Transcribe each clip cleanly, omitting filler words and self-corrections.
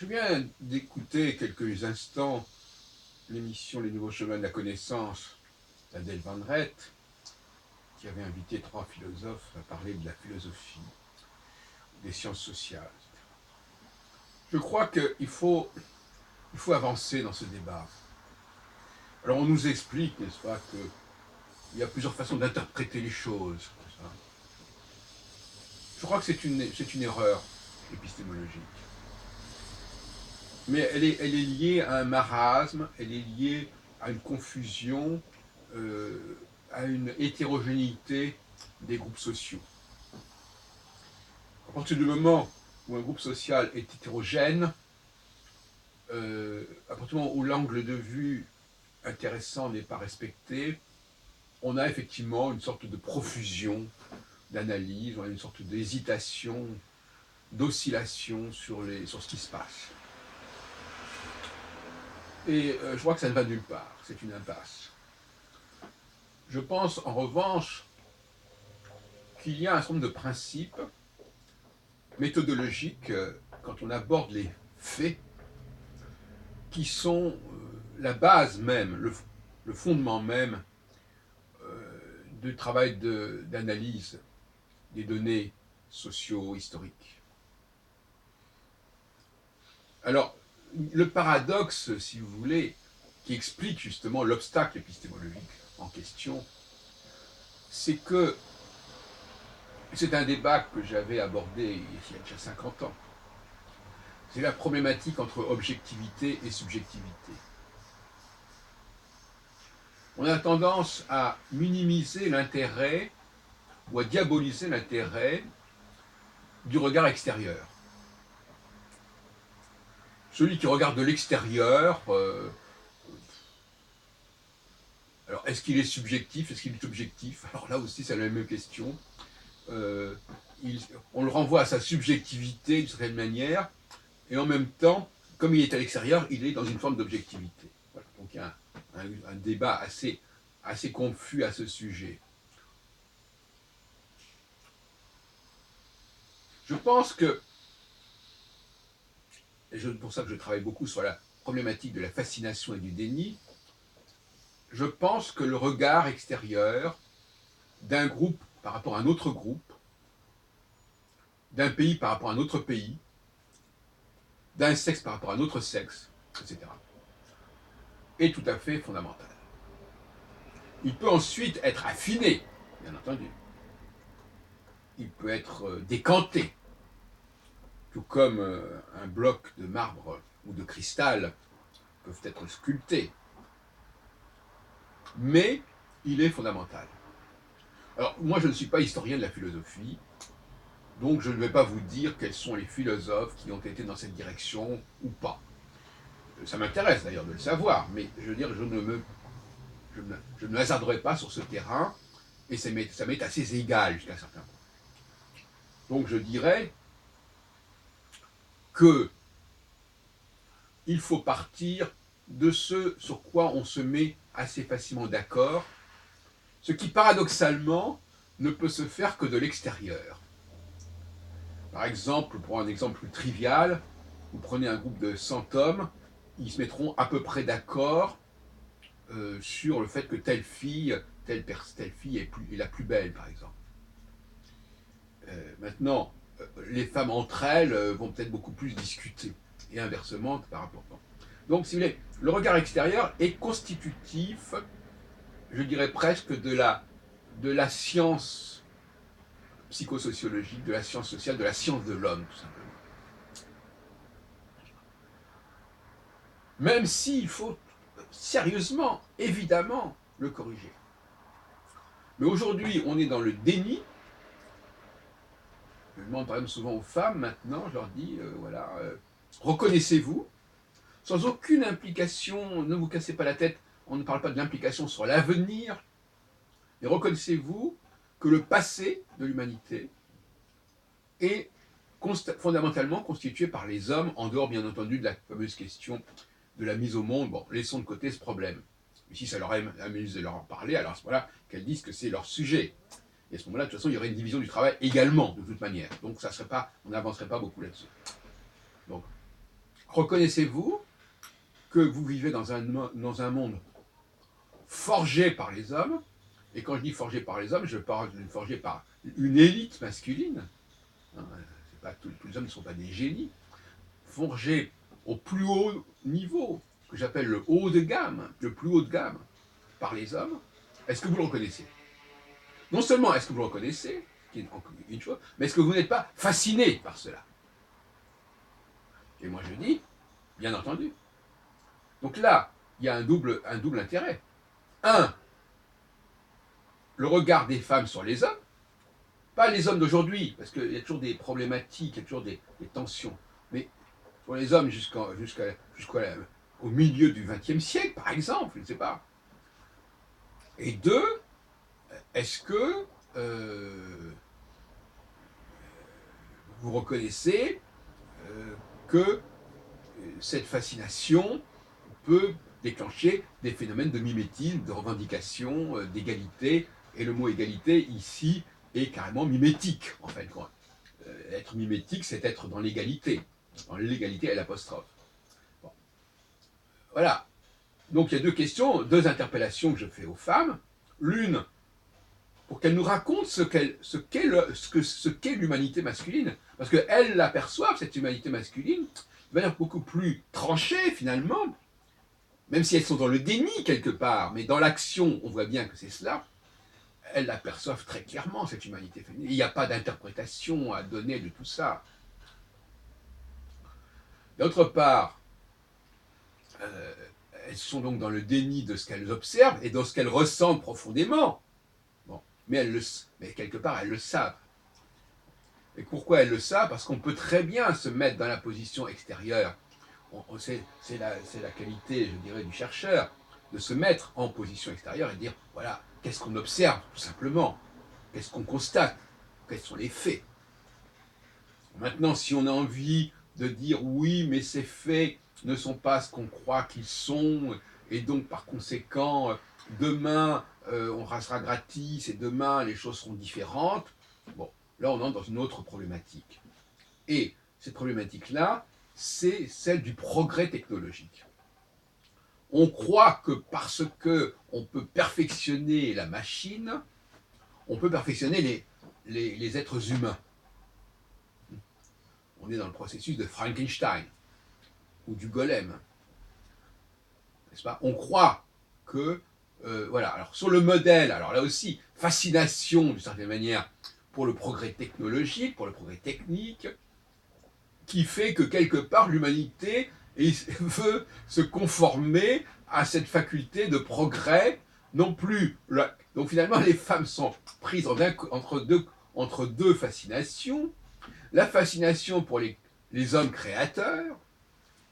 Je viens d'écouter quelques instants l'émission Les Nouveaux Chemins de la Connaissance d'Adèle Van Rett, qui avait invité trois philosophes à parler de la philosophie, des sciences sociales, etc. Je crois qu'il faut avancer dans ce débat. Alors on nous explique, n'est-ce pas, qu'il y a plusieurs façons d'interpréter les choses. Je crois que c'est une erreur épistémologique. Mais elle est liée à un marasme, elle est liée à une confusion, à une hétérogénéité des groupes sociaux. À partir du moment où un groupe social est hétérogène, à partir du moment où l'angle de vue intéressant n'est pas respecté, on a effectivement une sorte de profusion d'analyse, on a une sorte d'hésitation, d'oscillation sur ce qui se passe. Et je crois que ça ne va nulle part, c'est une impasse. Je pense en revanche qu'il y a un certain nombre de principes méthodologiques quand on aborde les faits qui sont la base même, le fondement même du travail d'analyse des données socio-historiques. Alors, le paradoxe, si vous voulez, qui explique justement l'obstacle épistémologique en question, c'est que c'est un débat que j'avais abordé il y a déjà 50 ans. C'est la problématique entre objectivité et subjectivité. On a tendance à minimiser l'intérêt ou à diaboliser l'intérêt du regard extérieur. Celui qui regarde de l'extérieur, alors est-ce qu'il est subjectif, est-ce qu'il est objectif? Alors là aussi c'est la même question. On le renvoie à sa subjectivité d'une certaine manière, et en même temps, comme il est à l'extérieur, il est dans une forme d'objectivité. Voilà. Donc il y a un débat assez confus à ce sujet. Je pense que, et c'est pour ça que je travaille beaucoup sur la problématique de la fascination et du déni, je pense que le regard extérieur d'un groupe par rapport à un autre groupe, d'un pays par rapport à un autre pays, d'un sexe par rapport à un autre sexe, etc., est tout à fait fondamental. Il peut ensuite être affiné, bien entendu. Il peut être décanté, tout comme un bloc de marbre ou de cristal peuvent être sculptés. Mais il est fondamental. Alors, moi, je ne suis pas historien de la philosophie, donc je ne vais pas vous dire quels sont les philosophes qui ont été dans cette direction ou pas. Ça m'intéresse d'ailleurs de le savoir, mais je veux dire, je ne me hasarderai pas sur ce terrain, et ça m'est assez égal jusqu'à un certain point. Donc je dirais que il faut partir de ce sur quoi on se met assez facilement d'accord, ce qui paradoxalement ne peut se faire que de l'extérieur. Par exemple, pour un exemple plus trivial, vous prenez un groupe de 100 hommes, ils se mettront à peu près d'accord sur le fait que telle fille est la plus belle, par exemple. Maintenant, les femmes entre elles vont peut-être beaucoup plus discuter, et inversement par rapport. Donc, si vous voulez, le regard extérieur est constitutif, je dirais presque de la science psychosociologique, de la science sociale, de la science de l'homme, tout simplement. Même s'il faut sérieusement, évidemment, le corriger. Mais aujourd'hui, on est dans le déni. Je demande par exemple souvent aux femmes maintenant, je leur dis, voilà, reconnaissez-vous, sans aucune implication, ne vous cassez pas la tête, on ne parle pas de l'implication sur l'avenir, mais reconnaissez-vous que le passé de l'humanité est fondamentalement constitué par les hommes, en dehors bien entendu de la fameuse question de la mise au monde. Bon, laissons de côté ce problème. Mais si ça leur amuse de leur en parler, alors à ce moment-là, qu'elles disent que c'est leur sujet. Et à ce moment-là, de toute façon, il y aurait une division du travail également, de toute manière. Donc on n'avancerait pas beaucoup là-dessus. Donc, reconnaissez-vous que vous vivez dans un monde forgé par les hommes? Et quand je dis forgé par les hommes, je parle de forgé par une élite masculine. Hein, tous les hommes ne sont pas des génies. Forgé au plus haut niveau, que j'appelle le haut de gamme, le plus haut de gamme, par les hommes. Est-ce que vous le reconnaissez? Non seulement est-ce que vous le reconnaissez, qui est une chose, mais est-ce que vous n'êtes pas fasciné par cela? Et moi je dis, bien entendu. Donc là, il y a un double intérêt. Un, le regard des femmes sur les hommes, pas les hommes d'aujourd'hui, parce qu'il y a toujours des problématiques, il y a toujours des tensions, mais pour les hommes jusqu'au milieu du XXe siècle, par exemple, je ne sais pas. Et deux, est-ce que vous reconnaissez que cette fascination peut déclencher des phénomènes de mimétisme, de revendication, d'égalité, et le mot égalité ici est carrément mimétique, en fait. Être mimétique, c'est être dans l'égalité à l'apostrophe. Bon. Voilà. Donc il y a deux questions, deux interpellations que je fais aux femmes. L'une, pour qu'elles nous racontent ce qu'est l'humanité masculine, parce qu'elles l'aperçoivent, cette humanité masculine, de manière beaucoup plus tranchée, finalement, même si elles sont dans le déni quelque part, mais dans l'action, on voit bien que c'est cela, elles l'aperçoivent très clairement, cette humanité féminine. Il n'y a pas d'interprétation à donner de tout ça. D'autre part, elles sont donc dans le déni de ce qu'elles observent et de ce qu'elles ressentent profondément. Bon, mais quelque part, elles le savent. Et pourquoi elles le savent? Parce qu'on peut très bien se mettre dans la position extérieure. C'est la qualité, je dirais, du chercheur, de se mettre en position extérieure et dire, voilà, qu'est-ce qu'on observe, tout simplement? Qu'est-ce qu'on constate? Quels sont les faits? Maintenant, si on a envie de dire, oui, mais ces faits ne sont pas ce qu'on croit qu'ils sont, et donc, par conséquent, demain, on restera gratis, et demain, les choses seront différentes, bon, là, on entre dans une autre problématique. Et cette problématique-là, c'est celle du progrès technologique. On croit que parce qu'on peut perfectionner la machine, on peut perfectionner les êtres humains. On est dans le processus de Frankenstein ou du golem. N'est-ce pas? On croit que, voilà, alors sur le modèle, alors là aussi, fascination d'une certaine manière pour le progrès technologique, pour le progrès technique, qui fait que quelque part l'humanité veut se conformer à cette faculté de progrès, non plus. Donc finalement, les femmes sont prises entre deux fascinations. La fascination pour les hommes créateurs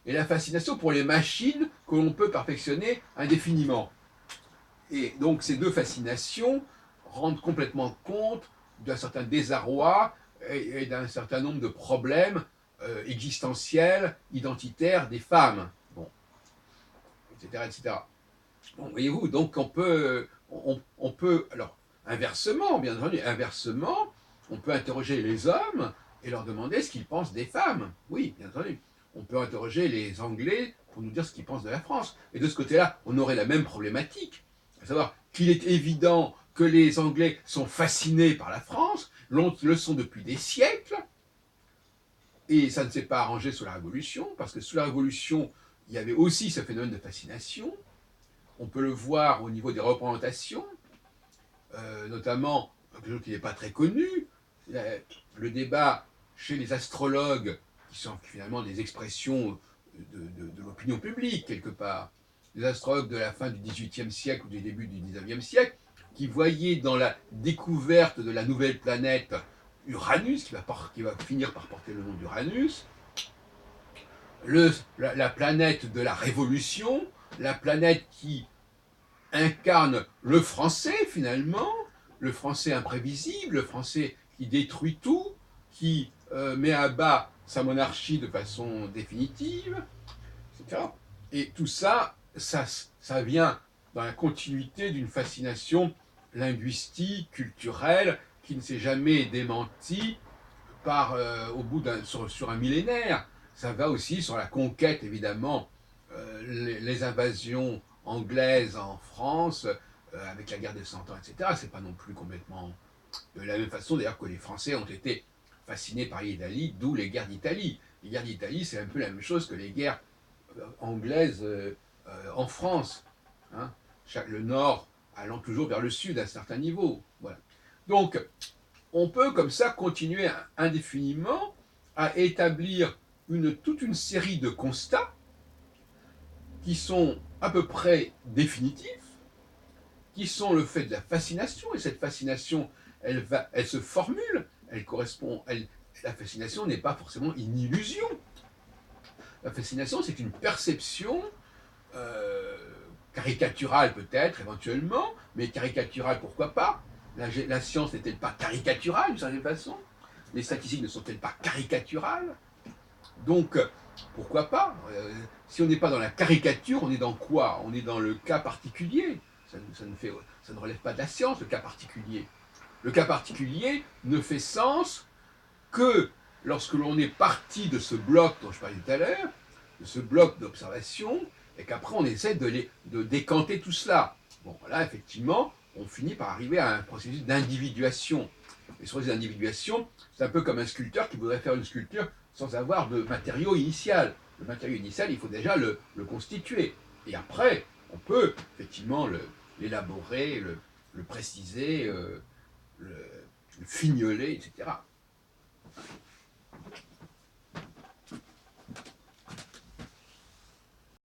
et la fascination pour les machines que l'on peut perfectionner indéfiniment. Et donc ces deux fascinations rendent complètement compte d'un certain désarroi et d'un certain nombre de problèmes existentiels, identitaires des femmes, bon, etc., etc. Bon, voyez-vous, donc on peut, alors, inversement, bien entendu, inversement, on peut interroger les hommes et leur demander ce qu'ils pensent des femmes. Oui, bien entendu. On peut interroger les Anglais pour nous dire ce qu'ils pensent de la France. Et de ce côté-là, on aurait la même problématique, à savoir qu'il est évident que les Anglais sont fascinés par la France, le sont depuis des siècles, et ça ne s'est pas arrangé sous la Révolution, parce que sous la Révolution, il y avait aussi ce phénomène de fascination. On peut le voir au niveau des représentations, notamment, quelque chose qui n'est pas très connu, le débat chez les astrologues, qui sont finalement des expressions de l'opinion publique, quelque part, les astrologues de la fin du XVIIIe siècle ou du début du XIXe siècle, qui voyaient dans la découverte de la nouvelle planète Uranus, qui va finir par porter le nom d'Uranus, la planète de la révolution, la planète qui incarne le français finalement, le français imprévisible, le français qui détruit tout, qui met à bas sa monarchie de façon définitive, etc. Et tout ça, ça vient dans la continuité d'une fascination linguistique, culturelle, qui ne s'est jamais démentie sur un millénaire. ça va aussi sur la conquête, évidemment, les invasions anglaises en France, avec la guerre des Cent Ans, etc. C'est pas non plus complètement de la même façon, d'ailleurs, que les Français ont été fascinés par l'Italie, d'où les guerres d'Italie. Les guerres d'Italie, c'est un peu la même chose que les guerres anglaises en France. Hein. Le nord allant toujours vers le sud à un certain niveau. Voilà. Donc, on peut comme ça continuer indéfiniment à établir toute une série de constats qui sont à peu près définitifs, qui sont le fait de la fascination, et cette fascination, elle se formule, elle correspond, la fascination n'est pas forcément une illusion. La fascination, c'est une perception euh, caricaturale peut-être, éventuellement, mais caricaturale, pourquoi pas? La science n'est-elle pas caricaturale d'une certaine façon? Les statistiques ne sont-elles pas caricaturales? Donc, pourquoi pas? Si on n'est pas dans la caricature, on est dans quoi? On est dans le cas particulier. Ça ne relève pas de la science, le cas particulier. Le cas particulier ne fait sens que lorsque l'on est parti de ce bloc dont je parlais tout à l'heure, de ce bloc d'observation, et qu'après on essaie de décanter tout cela. Bon, là, effectivement, on finit par arriver à un processus d'individuation. Et ce processus d'individuation, c'est un peu comme un sculpteur qui voudrait faire une sculpture sans avoir de matériau initial. Le matériau initial, il faut déjà le constituer. Et après, on peut effectivement l'élaborer, le préciser, le fignoler, etc.